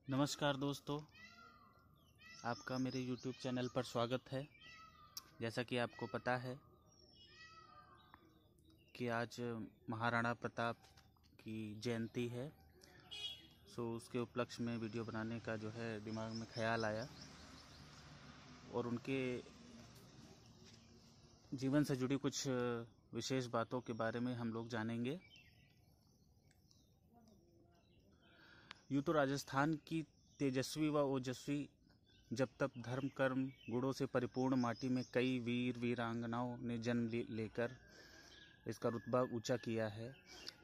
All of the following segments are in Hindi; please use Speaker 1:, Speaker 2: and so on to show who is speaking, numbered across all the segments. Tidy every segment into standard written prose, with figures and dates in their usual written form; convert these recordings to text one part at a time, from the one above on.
Speaker 1: नमस्कार दोस्तों, आपका मेरे YouTube चैनल पर स्वागत है। जैसा कि आपको पता है कि आज महाराणा प्रताप की जयंती है, उसके उपलक्ष्य में वीडियो बनाने का जो है दिमाग में ख्याल आया और उनके जीवन से जुड़ी कुछ विशेष बातों के बारे में हम लोग जानेंगे। यूँ तो राजस्थान की तेजस्वी व ओजस्वी जब तक धर्म कर्म गुणों से परिपूर्ण माटी में कई वीर वीरांगनाओं ने जन्म लेकर इसका रुतबा ऊंचा किया है,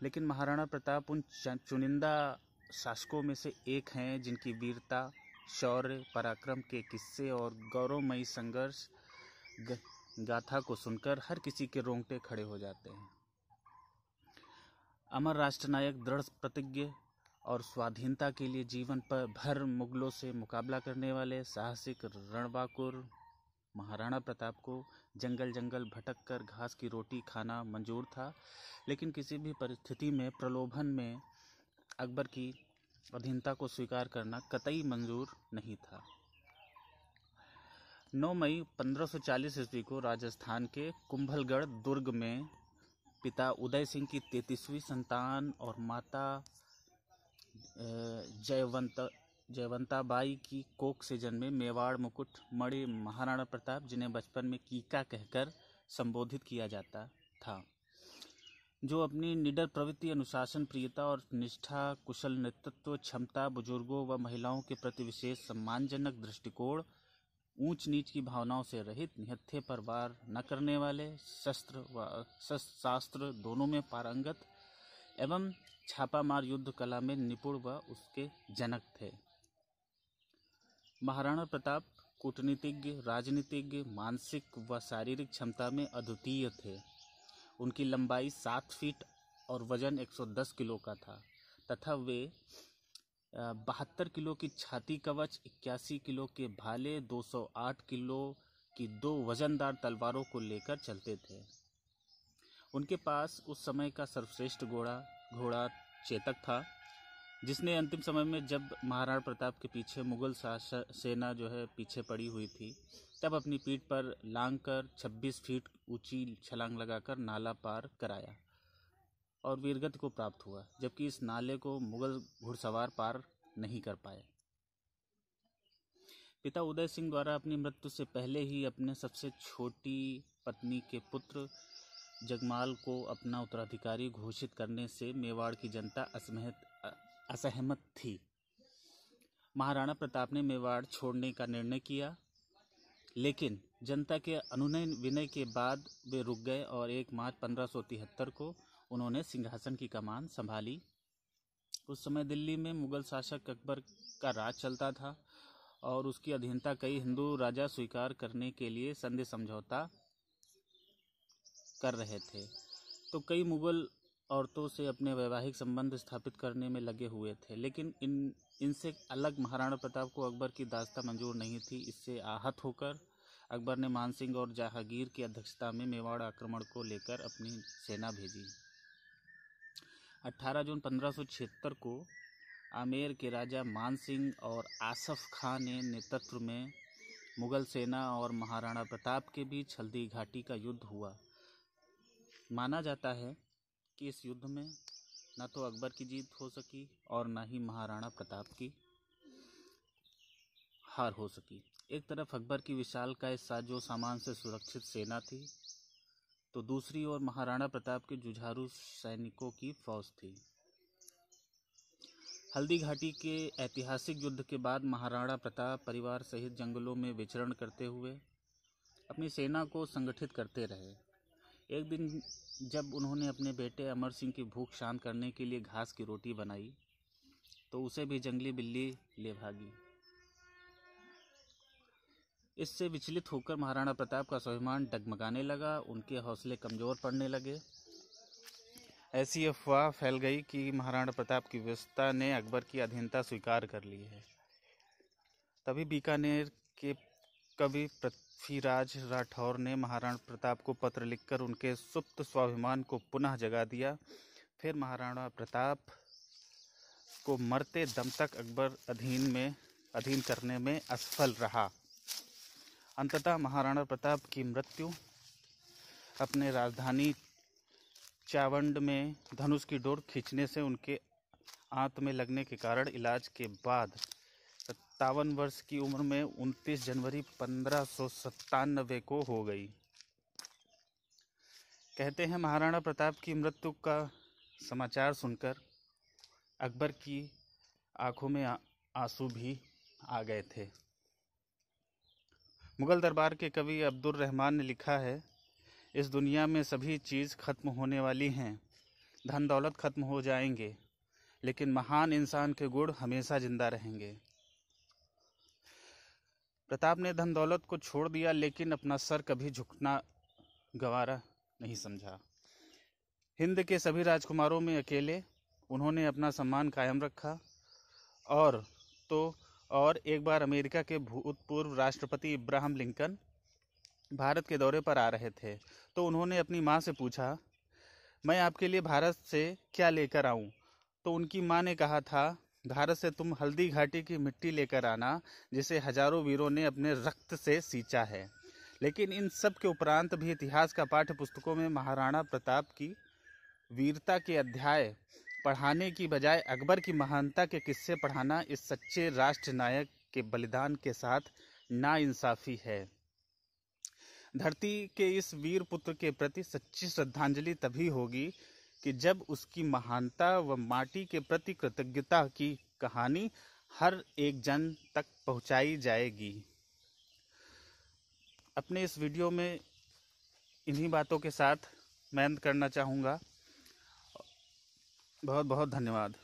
Speaker 1: लेकिन महाराणा प्रताप उन चुनिंदा शासकों में से एक हैं जिनकी वीरता, शौर्य, पराक्रम के किस्से और गौरवमयी संघर्ष गाथा को सुनकर हर किसी के रोंगटे खड़े हो जाते हैं। अमर राष्ट्रनायक, दृढ़ प्रतिज्ञ और स्वाधीनता के लिए जीवन पर भर मुगलों से मुकाबला करने वाले साहसिक रणबांकुर महाराणा प्रताप को जंगल जंगल भटक कर घास की रोटी खाना मंजूर था, लेकिन किसी भी परिस्थिति में प्रलोभन में अकबर की अधीनता को स्वीकार करना कतई मंजूर नहीं था। 9 मई 1540 ईस्वी को राजस्थान के कुंभलगढ़ दुर्ग में पिता उदय सिंह की 33वीं संतान और माता जयवंताबाई की कोख से जन्मे मेवाड़ मुकुट मणि महाराणा प्रताप, जिन्हें बचपन में कीका कहकर संबोधित किया जाता था, जो अपनी निडर प्रवृत्ति, अनुशासन प्रियता और निष्ठा, कुशल नेतृत्व क्षमता, बुजुर्गों व महिलाओं के प्रति विशेष सम्मानजनक दृष्टिकोण, ऊंच नीच की भावनाओं से रहित, निहत्थे पर वार न करने वाले, शस्त्र व शास्त्र दोनों में पारंगत एवं छापामार युद्ध कला में निपुण व उसके जनक थे। महाराणा प्रताप कूटनीतिज्ञ, राजनीतिज्ञ, मानसिक व शारीरिक क्षमता में अद्वितीय थे। उनकी लंबाई 7 फीट और वजन 110 किलो का था तथा वे 72 किलो की छाती कवच, 81 किलो के भाले, 208 किलो की 2 वजनदार तलवारों को लेकर चलते थे। उनके पास उस समय का सर्वश्रेष्ठ घोड़ा चेतक था, जिसने अंतिम समय में जब महाराणा प्रताप के पीछे मुगल सेना जो है पीछे पड़ी हुई थी, तब अपनी पीठ पर लांग कर 26 फीट ऊंची छलांग लगाकर नाला पार कराया और वीरगति को प्राप्त हुआ, जबकि इस नाले को मुगल घुड़सवार पार नहीं कर पाए। पिता उदय सिंह द्वारा अपनी मृत्यु से पहले ही अपने सबसे छोटी पत्नी के पुत्र जगमाल को अपना उत्तराधिकारी घोषित करने से मेवाड़ की जनता असहमत थी। महाराणा प्रताप ने मेवाड़ छोड़ने का निर्णय किया, लेकिन जनता के अनुनय विनय के बाद वे रुक गए और 1 मार्च 1573 को उन्होंने सिंहासन की कमान संभाली। उस समय दिल्ली में मुगल शासक अकबर का राज चलता था और उसकी अधीनता कई हिंदू राजा स्वीकार करने के लिए संधि समझौता कर रहे थे, तो कई मुगल औरतों से अपने वैवाहिक संबंध स्थापित करने में लगे हुए थे, लेकिन इनसे अलग महाराणा प्रताप को अकबर की दास्ता मंजूर नहीं थी। इससे आहत होकर अकबर ने मानसिंह और जहांगीर की अध्यक्षता में मेवाड़ आक्रमण को लेकर अपनी सेना भेजी। 18 जून 1576 को आमेर के राजा मानसिंह और आसफ खां ने नेतृत्व में मुगल सेना और महाराणा प्रताप के बीच हल्दी घाटी का युद्ध हुआ। माना जाता है कि इस युद्ध में न तो अकबर की जीत हो सकी और न ही महाराणा प्रताप की हार हो सकी। एक तरफ अकबर की विशालकाय साजो सामान से सुरक्षित सेना थी, तो दूसरी ओर महाराणा प्रताप के जुझारू सैनिकों की फौज थी। हल्दी घाटी के ऐतिहासिक युद्ध के बाद महाराणा प्रताप परिवार सहित जंगलों में विचरण करते हुए अपनी सेना को संगठित करते रहे। एक दिन जब उन्होंने अपने बेटे अमर सिंह की भूख शांत करने के लिए घास की रोटी बनाई, तो उसे भी जंगली बिल्ली ले भागी। इससे विचलित होकर महाराणा प्रताप का स्वाभिमान डगमगाने लगा, उनके हौसले कमजोर पड़ने लगे। ऐसी अफवाह फैल गई कि महाराणा प्रताप की व्यवस्था ने अकबर की अधीनता स्वीकार कर ली है। तभी बीकानेर के कवि पृथ्वीराज राठौर ने महाराणा प्रताप को पत्र लिखकर उनके सुप्त स्वाभिमान को पुनः जगा दिया। फिर महाराणा प्रताप को मरते दम तक अकबर अधीन करने में असफल रहा। अंततः महाराणा प्रताप की मृत्यु अपने राजधानी चावंड में धनुष की डोर खींचने से उनके आंत में लगने के कारण इलाज के बाद 57 वर्ष की उम्र में 29 जनवरी 1597 को हो गई। कहते हैं महाराणा प्रताप की मृत्यु का समाचार सुनकर अकबर की आंखों में आंसू भी आ गए थे। मुगल दरबार के कवि अब्दुल रहमान ने लिखा है, इस दुनिया में सभी चीज़ खत्म होने वाली हैं, धन दौलत खत्म हो जाएंगे, लेकिन महान इंसान के गुण हमेशा जिंदा रहेंगे। प्रताप ने धन दौलत को छोड़ दिया, लेकिन अपना सर कभी झुकना गंवारा नहीं समझा। हिंद के सभी राजकुमारों में अकेले उन्होंने अपना सम्मान कायम रखा। और एक बार अमेरिका के भूतपूर्व राष्ट्रपति इब्राहिम लिंकन भारत के दौरे पर आ रहे थे, तो उन्होंने अपनी माँ से पूछा, मैं आपके लिए भारत से क्या लेकर आऊं? तो उनकी माँ ने कहा था, भारत से तुम हल्दी घाटी की मिट्टी लेकर आना, जिसे हजारों वीरों ने अपने रक्त से सींचा है। लेकिन इन सब के उपरांत भी इतिहास का पाठ्य पुस्तकों में महाराणा प्रताप की वीरता के अध्याय पढ़ाने की बजाय अकबर की महानता के किस्से पढ़ाना इस सच्चे राष्ट्र नायक के बलिदान के साथ नाइंसाफी है। धरती के इस वीर पुत्र के प्रति सच्ची श्रद्धांजलि तभी होगी कि जब उसकी महानता व माटी के प्रति कृतज्ञता की कहानी हर एक जन तक पहुंचाई जाएगी। अपने इस वीडियो में इन्हीं बातों के साथ मैं अंत करना चाहूँगा। बहुत बहुत धन्यवाद।